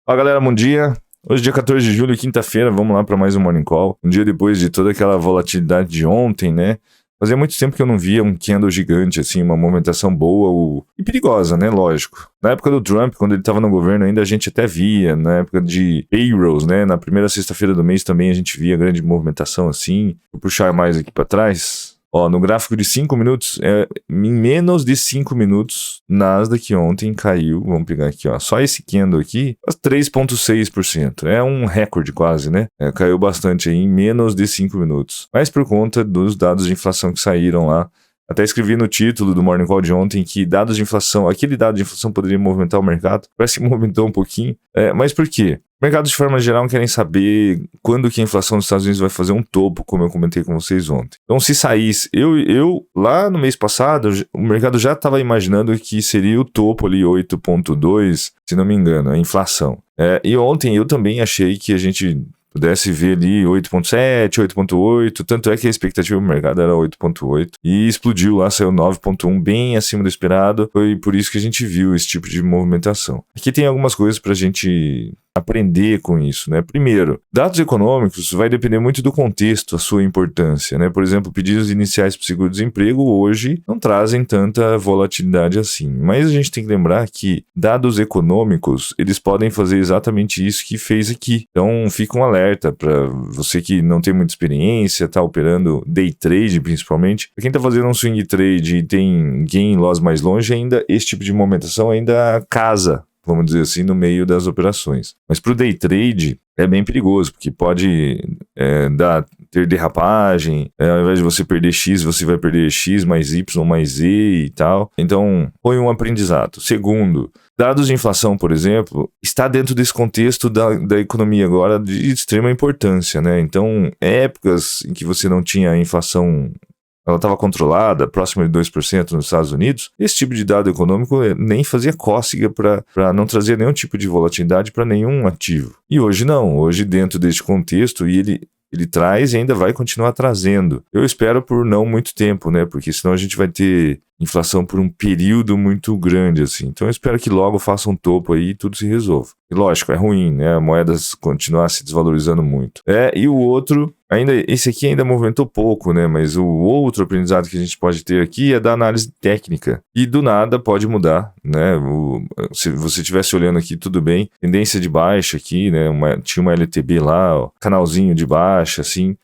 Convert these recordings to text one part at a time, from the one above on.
Fala galera, bom dia. Hoje, dia 14 de julho, quinta-feira, vamos lá para mais um Morning Call. Um dia depois de toda aquela volatilidade de ontem, né? Fazia muito tempo que eu não via um candle gigante, assim, uma movimentação boa e perigosa, né? Lógico. Na época do Trump, quando ele estava no governo, ainda a gente até via. Na época de payrolls, né? Na primeira sexta-feira do mês também a gente via grande movimentação, assim. Vou puxar mais aqui para trás. Ó, no gráfico de 5 minutos, em menos de 5 minutos, Nasdaq ontem caiu, vamos pegar aqui, ó, só esse candle aqui, 3,6%, é um recorde quase, né? Caiu bastante aí em menos de 5 minutos, mas por conta dos dados de inflação que saíram lá. Até escrevi no título do Morning Call de ontem que dados de inflação, aquele dado de inflação poderia movimentar o mercado. Parece que movimentou um pouquinho. Mas por quê? Mercados de forma geral querem saber quando que a inflação dos Estados Unidos vai fazer um topo, como eu comentei com vocês ontem. Então, se saísse, eu lá no mês passado, o mercado já estava imaginando que seria o topo ali 8,2, se não me engano, a inflação. E ontem eu também achei que a gente pudesse ver ali 8,7, 8,8, tanto é que a expectativa do mercado era 8,8 e explodiu lá, saiu 9,1, bem acima do esperado. Foi por isso que a gente viu esse tipo de movimentação. Aqui tem algumas coisas para a gente aprender com isso, né? Primeiro, dados econômicos vai depender muito do contexto, a sua importância, né? Por exemplo, pedidos iniciais para seguro-desemprego hoje não trazem tanta volatilidade assim, mas a gente tem que lembrar que dados econômicos, eles podem fazer exatamente isso que fez aqui. Então, fica um alerta para você que não tem muita experiência, está operando day trade principalmente. Para quem está fazendo um swing trade e tem gain loss mais longe, ainda esse tipo de movimentação ainda casa, vamos dizer assim, no meio das operações. Mas para o day trade é bem perigoso, porque pode ter derrapagem, ao invés de você perder X, você vai perder X mais Y mais Z e tal. Então, foi um aprendizado. Segundo, dados de inflação, por exemplo, está dentro desse contexto da economia agora de extrema importância, né? Então, épocas em que você não tinha inflação, ela estava controlada, próxima de 2% nos Estados Unidos, esse tipo de dado econômico nem fazia cócega para não trazer nenhum tipo de volatilidade para nenhum ativo. E hoje não, hoje dentro deste contexto, e ele traz e ainda vai continuar trazendo. Eu espero por não muito tempo, né? Porque senão a gente vai ter inflação por um período muito grande, assim. Então eu espero que logo faça um topo aí e tudo se resolva. E lógico, é ruim, né? A moeda continuar se desvalorizando muito. E o outro, esse aqui ainda movimentou pouco, né? Mas o outro aprendizado que a gente pode ter aqui é da análise técnica. E do nada pode mudar, né? Se você estivesse olhando aqui, tudo bem. Tendência de baixa aqui, né? Tinha uma LTB lá, ó, canalzinho de baixa, assim.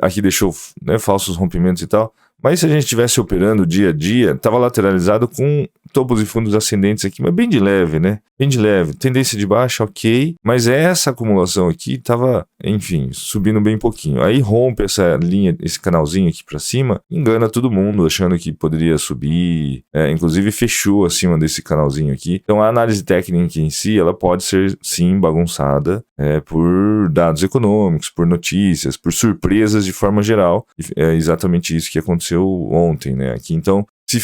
Aqui deixou, né, falsos rompimentos e tal. Mas se a gente estivesse operando dia a dia, estava lateralizado com topos e fundos ascendentes aqui, mas bem de leve, né? Bem de leve. Tendência de baixa, ok. Mas essa acumulação aqui estava, enfim, subindo bem pouquinho. Aí rompe essa linha, esse canalzinho aqui para cima, engana todo mundo, achando que poderia subir. Inclusive fechou acima desse canalzinho aqui. Então a análise técnica em si, ela pode ser, sim, bagunçada por dados econômicos, por notícias, por surpresas de forma geral. É exatamente isso que aconteceu ontem, né? Aqui, então, se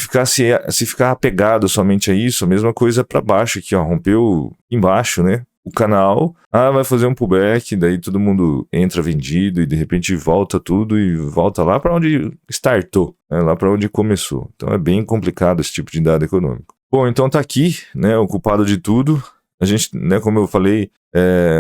ficar apegado somente a isso, a mesma coisa para baixo aqui, ó, rompeu embaixo, né? O canal, vai fazer um pullback, daí todo mundo entra vendido e de repente volta tudo e volta lá para onde startou, né? Lá para onde começou. Então é bem complicado esse tipo de dado econômico. Bom, então tá aqui, né? O culpado de tudo. A gente, né, como eu falei,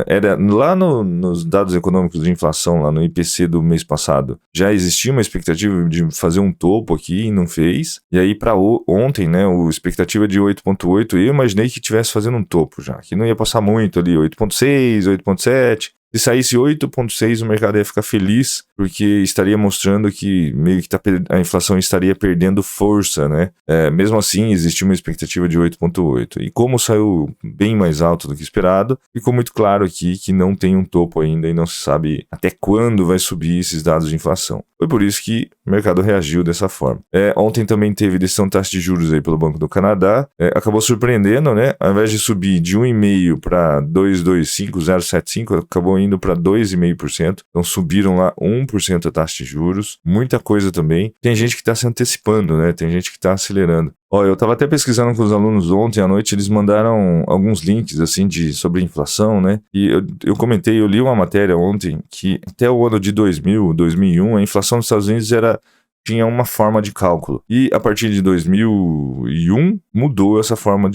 era lá nos dados econômicos de inflação, lá no IPC do mês passado, já existia uma expectativa de fazer um topo aqui e não fez. E aí para ontem, né, a expectativa de 8,8, eu imaginei que estivesse fazendo um topo já, que não ia passar muito ali, 8,6, 8,7. Se saísse 8,6, o mercado ia ficar feliz, porque estaria mostrando que meio que a inflação estaria perdendo força, né? Mesmo assim, existia uma expectativa de 8,8. E como saiu bem mais alto do que esperado, ficou muito claro aqui que não tem um topo ainda e não se sabe até quando vai subir esses dados de inflação. Foi por isso que o mercado reagiu dessa forma. Ontem também teve decisão de taxa de juros aí pelo Banco do Canadá. Acabou surpreendendo, né? Ao invés de subir de 1,5 para 2,25, 0,75, acabou indo para 2,5%. Então subiram lá 1% a taxa de juros. Muita coisa também. Tem gente que está se antecipando, né? Tem gente que está acelerando. Eu estava até pesquisando com os alunos ontem à noite, eles mandaram alguns links assim sobre inflação, né? E eu comentei, eu li uma matéria ontem que até o ano de 2000, 2001, a inflação nos Estados Unidos era tinha uma forma de cálculo. E a partir de 2001 mudou essa fórmula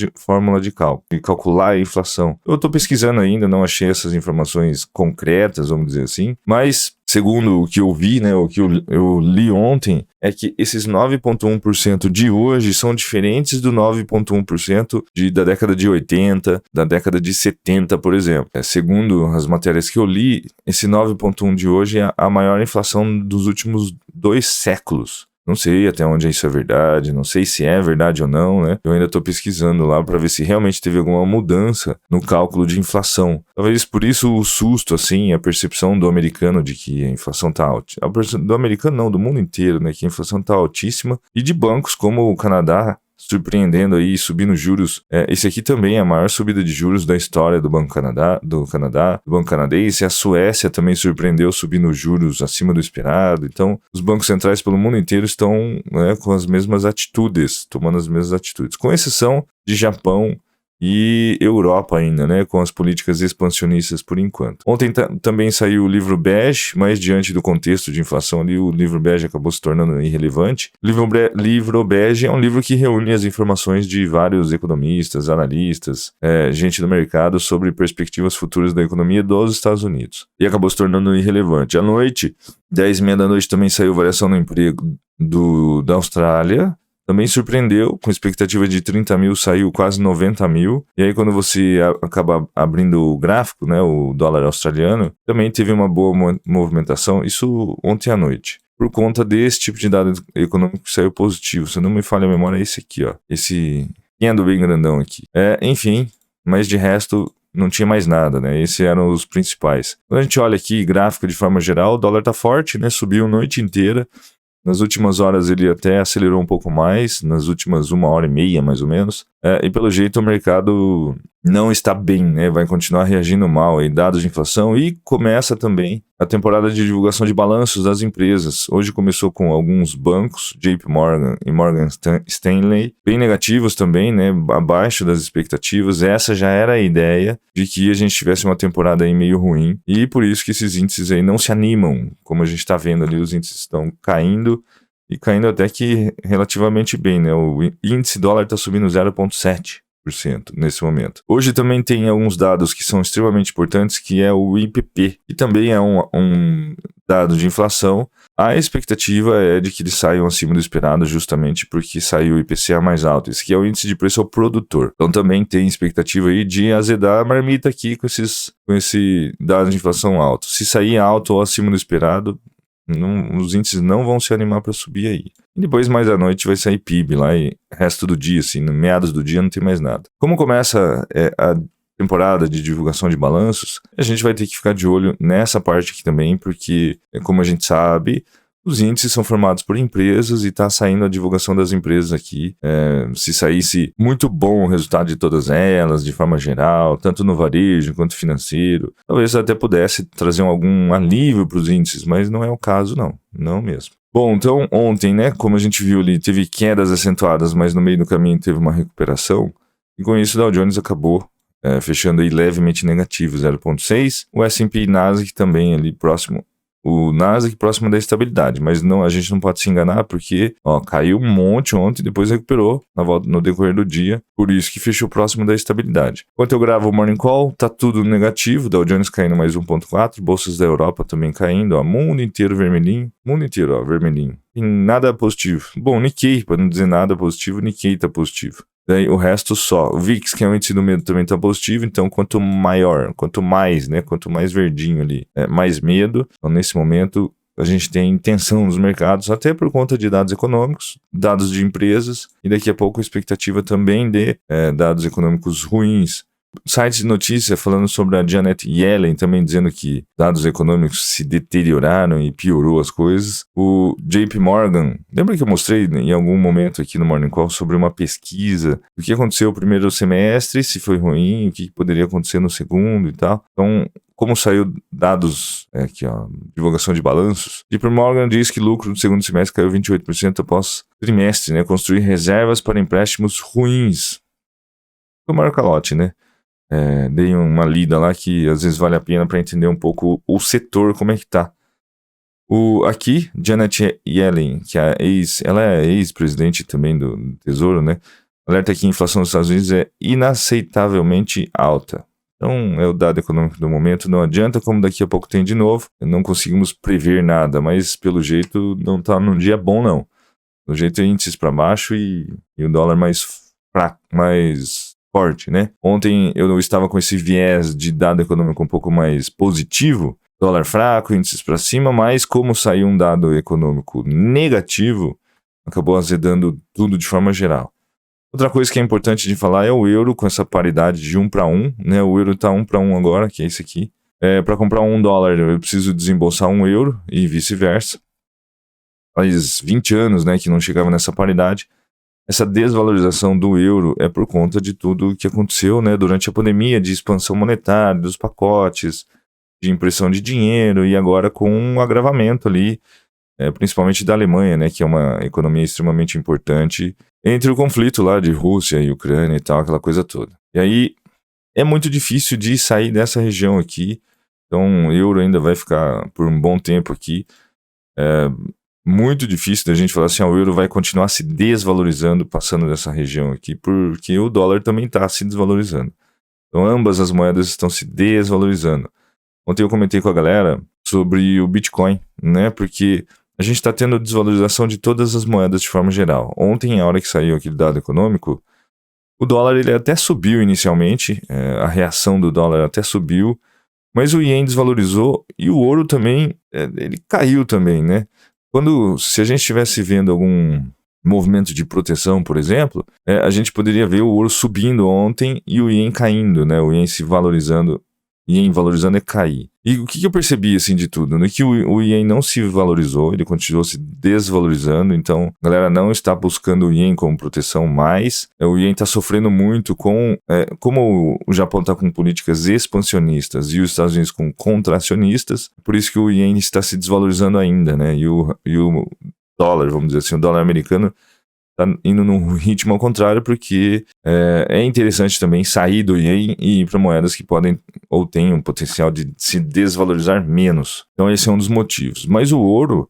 de cálculo, de calcular a inflação. Eu estou pesquisando ainda, não achei essas informações concretas, vamos dizer assim, mas segundo o que eu vi, né, o que eu li ontem, é que esses 9,1% de hoje são diferentes do 9,1% da década de 80, da década de 70, por exemplo. Segundo as matérias que eu li, esse 9,1% de hoje é a maior inflação dos últimos 2 séculos. Não sei até onde isso é verdade, não sei se é verdade ou não, né? Eu ainda estou pesquisando lá para ver se realmente teve alguma mudança no cálculo de inflação. Talvez por isso o susto, assim, a percepção do americano de que a inflação está alta. Do americano não, do mundo inteiro, né? Que a inflação está altíssima. E de bancos como o Canadá, surpreendendo aí, subindo juros. Esse aqui também é a maior subida de juros da história do Banco do Banco Canadense. A Suécia também surpreendeu subindo juros acima do esperado. Então, os bancos centrais pelo mundo inteiro estão, né, com as mesmas atitudes, tomando as mesmas atitudes, com exceção de Japão e Europa ainda, né, com as políticas expansionistas por enquanto. Ontem também saiu o livro bege, mas diante do contexto de inflação ali, o livro bege acabou se tornando irrelevante. O livro bege é um livro que reúne as informações de vários economistas, analistas, gente do mercado sobre perspectivas futuras da economia dos Estados Unidos. E acabou se tornando irrelevante. À noite, 10h30 da noite, também saiu variação no emprego da Austrália. Também surpreendeu, com expectativa de 30 mil, saiu quase 90 mil. E aí quando você acaba abrindo o gráfico, né, o dólar australiano, também teve uma boa movimentação, isso ontem à noite. Por conta desse tipo de dado econômico que saiu positivo. Se não me falha a memória, é esse aqui, ó. Esse ando bem grandão aqui. Enfim, mas de resto não tinha mais nada, né? Esses eram os principais. Quando a gente olha aqui, gráfico de forma geral, o dólar tá forte, né? Subiu a noite inteira. Nas últimas horas ele até acelerou um pouco mais, nas últimas 1h30 mais ou menos. E pelo jeito o mercado não está bem, né? Vai continuar reagindo mal aí, dados de inflação. E começa também a temporada de divulgação de balanços das empresas. Hoje começou com alguns bancos, JP Morgan e Morgan Stanley, bem negativos também, né? Abaixo das expectativas. Essa já era a ideia de que a gente tivesse uma temporada aí meio ruim. E por isso que esses índices aí não se animam. Como a gente está vendo ali, os índices estão caindo. E caindo até que relativamente bem, né? O índice dólar está subindo 0,7% nesse momento. Hoje também tem alguns dados que são extremamente importantes, que é o IPP, que também é um dado de inflação. A expectativa é de que eles saiam acima do esperado, justamente porque saiu o IPCA mais alto. Esse aqui é o índice de preço ao produtor. Então também tem expectativa aí de azedar a marmita aqui com esse dado de inflação alto. Se sair alto ou acima do esperado, os índices não vão se animar para subir aí. E depois, mais à noite, vai sair PIB lá e resto do dia, assim, no meados do dia não tem mais nada. Como começa a temporada de divulgação de balanços, a gente vai ter que ficar de olho nessa parte aqui também, porque, como a gente sabe, os índices são formados por empresas e está saindo a divulgação das empresas aqui. Se saísse muito bom o resultado de todas elas, de forma geral, tanto no varejo quanto financeiro, talvez até pudesse trazer algum alívio para os índices, mas não é o caso, não mesmo. Bom, então ontem, né, como a gente viu ali, teve quedas acentuadas, mas no meio do caminho teve uma recuperação, e com isso o Dow Jones acabou fechando aí levemente negativo, 0,6%. O S&P e Nasdaq também ali próximo. O Nasdaq próximo da estabilidade, mas a gente não pode se enganar porque caiu um monte ontem e depois recuperou no decorrer do dia, por isso que fechou próximo da estabilidade. Enquanto eu gravo o Morning Call, tá tudo negativo, Dow Jones caindo mais 1,4%, bolsas da Europa também caindo, mundo inteiro vermelhinho, vermelhinho, tem nada positivo. Bom, Nikkei, para não dizer nada positivo, Nikkei tá positivo. Daí o resto só. O VIX, que é o índice do medo, também está positivo. Então, quanto mais, né? Quanto mais verdinho ali, mais medo. Então, nesse momento, a gente tem tensão nos mercados, até por conta de dados econômicos, dados de empresas. E daqui a pouco a expectativa também de dados econômicos ruins. Sites de notícia falando sobre a Janet Yellen, também dizendo que dados econômicos se deterioraram e piorou as coisas. O JP Morgan, lembra que eu mostrei em algum momento aqui no Morning Call sobre uma pesquisa do que aconteceu no primeiro semestre, se foi ruim, o que poderia acontecer no segundo e tal. Então, como saiu dados, aqui ó, divulgação de balanços, JP Morgan diz que lucro do segundo semestre caiu 28% após trimestre, né? Construir reservas para empréstimos ruins. Foi o maior calote, né? Dei uma lida lá que às vezes vale a pena para entender um pouco o setor, como é que tá. Aqui, Janet Yellen, que ela é ex-presidente também do Tesouro, né? Alerta que a inflação nos Estados Unidos é inaceitavelmente alta. Então, é o dado econômico do momento, não adianta, como daqui a pouco tem de novo, não conseguimos prever nada, mas pelo jeito não está num dia bom, não. Pelo jeito é índices para baixo e o dólar mais fraco, mais forte, né? Ontem eu estava com esse viés de dado econômico um pouco mais positivo, dólar fraco, índices para cima, mas como saiu um dado econômico negativo, acabou azedando tudo de forma geral. Outra coisa que é importante de falar é o euro com essa paridade de 1 para 1, né? O euro está 1 para 1 agora, que é esse aqui. Para comprar $1 eu preciso desembolsar €1 e vice-versa. Faz 20 anos, né, que não chegava nessa paridade. Essa desvalorização do euro é por conta de tudo que aconteceu, né, durante a pandemia, de expansão monetária, dos pacotes, de impressão de dinheiro e agora com um agravamento ali, principalmente da Alemanha, né, que é uma economia extremamente importante, entre o conflito lá de Rússia e Ucrânia e tal, aquela coisa toda. E aí é muito difícil de sair dessa região aqui, então o euro ainda vai ficar por um bom tempo aqui. É muito difícil da gente falar assim, o euro vai continuar se desvalorizando passando dessa região aqui, porque o dólar também está se desvalorizando. Então ambas as moedas estão se desvalorizando. Ontem eu comentei com a galera sobre o Bitcoin, né? Porque a gente está tendo desvalorização de todas as moedas de forma geral. Ontem, a hora que saiu aquele dado econômico, o dólar ele até subiu inicialmente, a reação do dólar até subiu, mas o ien desvalorizou e o ouro também, ele caiu também, né? Se a gente estivesse vendo algum movimento de proteção, por exemplo, a gente poderia ver o ouro subindo ontem e o ien caindo, né? O ien se valorizando. Ien valorizando é cair. E o que eu percebi, assim, de tudo? Que o ien não se valorizou, ele continuou se desvalorizando, então a galera não está buscando o ien como proteção mais. O ien está sofrendo muito como o Japão está com políticas expansionistas e os Estados Unidos com contracionistas, por isso que o ien está se desvalorizando ainda, né? E o dólar, vamos dizer assim, o dólar americano tá indo num ritmo ao contrário, porque é interessante também sair do ien e ir para moedas que podem ou têm um potencial de se desvalorizar menos. Então esse é um dos motivos. Mas o ouro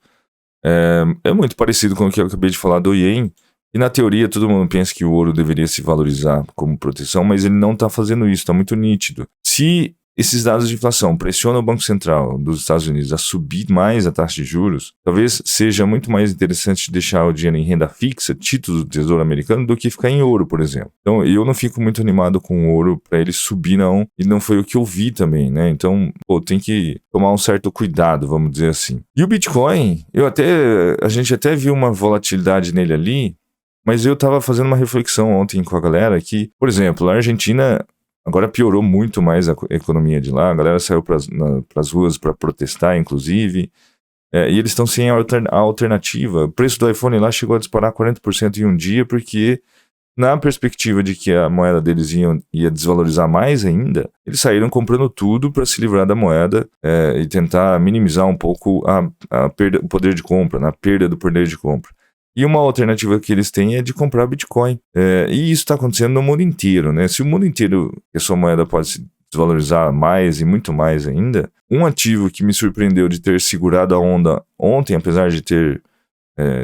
é muito parecido com o que eu acabei de falar do ien, e na teoria todo mundo pensa que o ouro deveria se valorizar como proteção, mas ele não está fazendo isso, está muito nítido. Se esses dados de inflação pressionam o Banco Central dos Estados Unidos a subir mais a taxa de juros, talvez seja muito mais interessante deixar o dinheiro em renda fixa, títulos do Tesouro Americano, do que ficar em ouro, por exemplo. Então, eu não fico muito animado com o ouro para ele subir, não, e não foi o que eu vi também, né? Então, tem que tomar um certo cuidado, vamos dizer assim. E o Bitcoin, a gente até viu uma volatilidade nele ali, mas eu estava fazendo uma reflexão ontem com a galera que, por exemplo, a Argentina agora piorou muito mais a economia de lá, a galera saiu para as ruas para protestar, inclusive, e eles estão sem alternativa. O preço do iPhone lá chegou a disparar 40% em um dia, porque na perspectiva de que a moeda deles ia desvalorizar mais ainda, eles saíram comprando tudo para se livrar da moeda e tentar minimizar um pouco a perda, o poder de compra, na perda do poder de compra. E uma alternativa que eles têm é de comprar Bitcoin. E isso está acontecendo no mundo inteiro, né? Se o mundo inteiro, a sua moeda pode se desvalorizar mais e muito mais ainda, um ativo que me surpreendeu de ter segurado a onda ontem, apesar de ter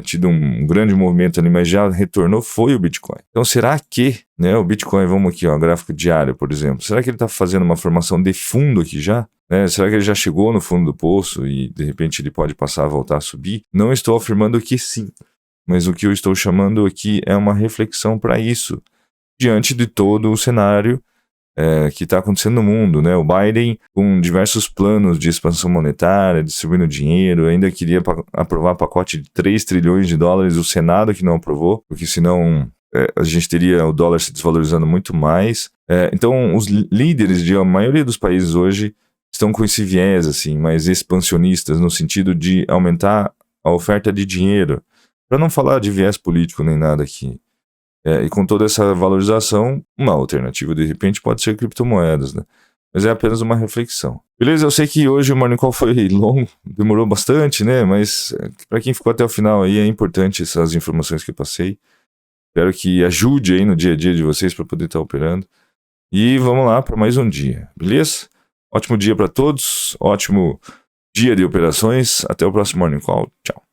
tido um grande movimento ali, mas já retornou, foi o Bitcoin. Então será que, né, o Bitcoin, vamos aqui, ó, gráfico diário, por exemplo, será que ele está fazendo uma formação de fundo aqui já? Será que ele já chegou no fundo do poço e de repente ele pode passar a voltar a subir? Não estou afirmando que sim. Mas o que eu estou chamando aqui é uma reflexão para isso, diante de todo o cenário que está acontecendo no mundo, né? O Biden, com diversos planos de expansão monetária, distribuindo dinheiro, ainda queria aprovar pacote de $3 trilhões, o Senado que não aprovou, porque senão a gente teria o dólar se desvalorizando muito mais. Então, os líderes de a maioria dos países hoje estão com esse viés, assim, mais expansionistas, no sentido de aumentar a oferta de dinheiro. Para não falar de viés político nem nada aqui. E com toda essa valorização, uma alternativa de repente pode ser criptomoedas, né? Mas é apenas uma reflexão. Beleza? Eu sei que hoje o Morning Call foi longo, demorou bastante, né? Mas para quem ficou até o final aí, é importante essas informações que eu passei. Espero que ajude aí no dia a dia de vocês para poder estar operando. E vamos lá para mais um dia, beleza? Ótimo dia para todos, ótimo dia de operações. Até o próximo Morning Call. Tchau.